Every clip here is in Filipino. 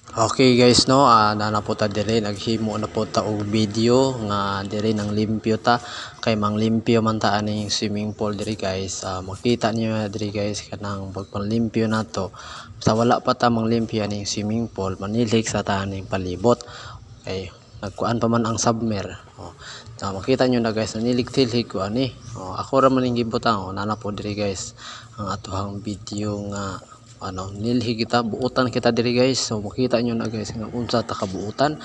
Okay guys no, nana po ta diri naghimo na po ta og video nga diri nang limpyo ta kay mang limpyo man ta aning swimming pool diri guys. Makita niyo diri guys kanang pagpanlimpyo nato. Sa wala pa ta mang limpyo aning swimming pool, manilig sa ta aning palibot. Okay, nagkuan pa man ang submer. Makita nyo na guys, nanilig-tilig ko ani. Ako ra man ning gibutang, nana po diri guys ang atohang video nga nilhi kita, buutan kita diri guys. So makita nyo na guys nga unsa ta kabuutan.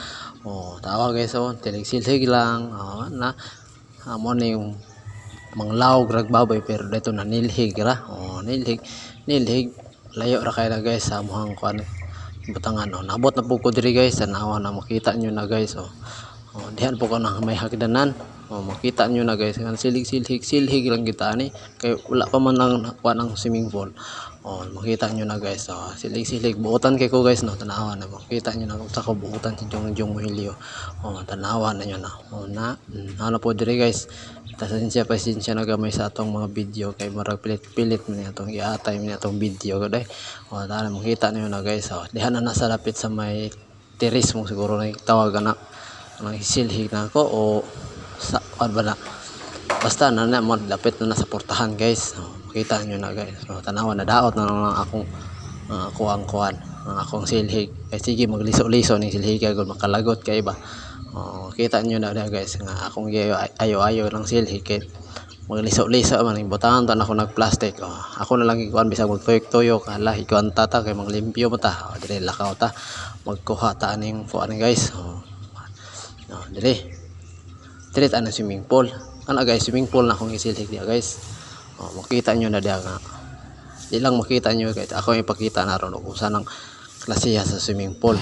Tawa guys, tilig-silhig lang. Mo na yung manglawg rag baboy pero dito na nilhig ra. Nilhig layo ra kay na guys sa muhang kuan butangan. Nabot na po ko diri guys, tanawa na makita nyo na guys. Dihan po ko na may hagdanan. Makita nyo na guys nga silhig lang kita ni kay wala pa man ang kuan ang swimming pool. Makita nyo na guys, silig buutan kay ko guys no, tanawa na makita nyo na sa buutan si Jong Muhilio. Tanawa na nyo na ano po diri guys, pasensya na gamay sa atong mga video kay marag pilit man atong i-atay man atong video ko dai. Tanawa makita nyo na guys, dihan na nasa lapit sa may terrace mo siguro na tawag na silhig na ako o sa ba na basta na lapit na nasa portahan guys. Makita nyo na guys, tanawa na daot na lang akong akong silhig kay sige magliso-liso ning silhig kay makalagot kay ba. Kita nyo na guys nga akong ayo lang silhig kay magliso-liso man ning butangan tan ako nagplastic. Ako na lang ikuan bisag magtuyok-tuyok ala ikuan tata kay manglimpyo mo ta. Dire lakaw ta magkuha ta aning kuan guys. Dire ta swimming pool. Guys, swimming pool na akong isilhig dia guys. Makita nyo na dia nga. Di lang makita nyo guys. Ako ipakita na ron kung saan ang klasiya sa swimming pool.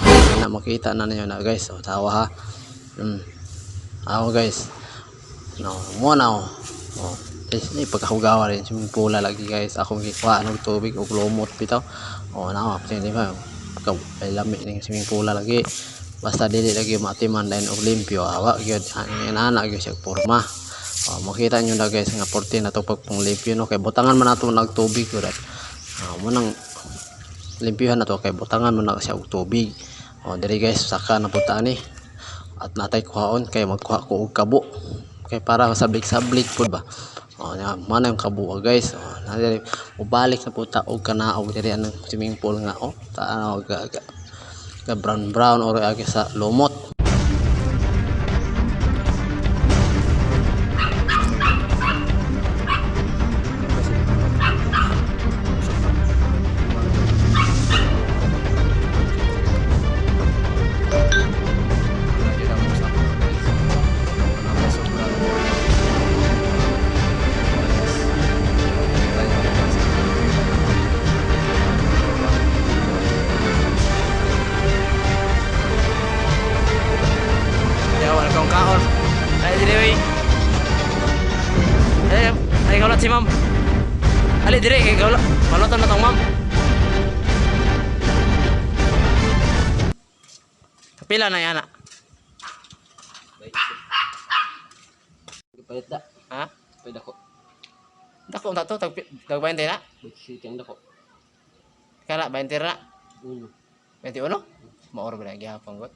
Makita na nyo na guys. Tawa ha. Ako guys. Muna pagkahugawa rin swimming pool lagi guys. Akong gikuha ng tubig o lumot bitaw. Hindi ba? Ay lamig ng swimming pool lagi. Basta dili lagi matiman dahil og limpyo. Awak gyud anak gyud siya porma. Makita nyo na guys nga 14 na to pagpang limpyo no kay butangan man nato nagtubig ko rat. Mo nang limpyohan na to kay butangan man na siya og tubig. Diri guys saka na punta ni at natay kuhaon kay magkuha ko og kabo kay para sablik pud ba. Mana yung kabo guys. Diri ubalik na punta og kanaog diri ang swimming pool nga brown or agi sa lumot. Kaon ay dili ay kaulat si ma'am ali dire kay kaulat na tong ma'am kapila na yana payat da ha payat ako dako ta to tag 20 na siting dako kala 20 ra 21 maor ba gyapon got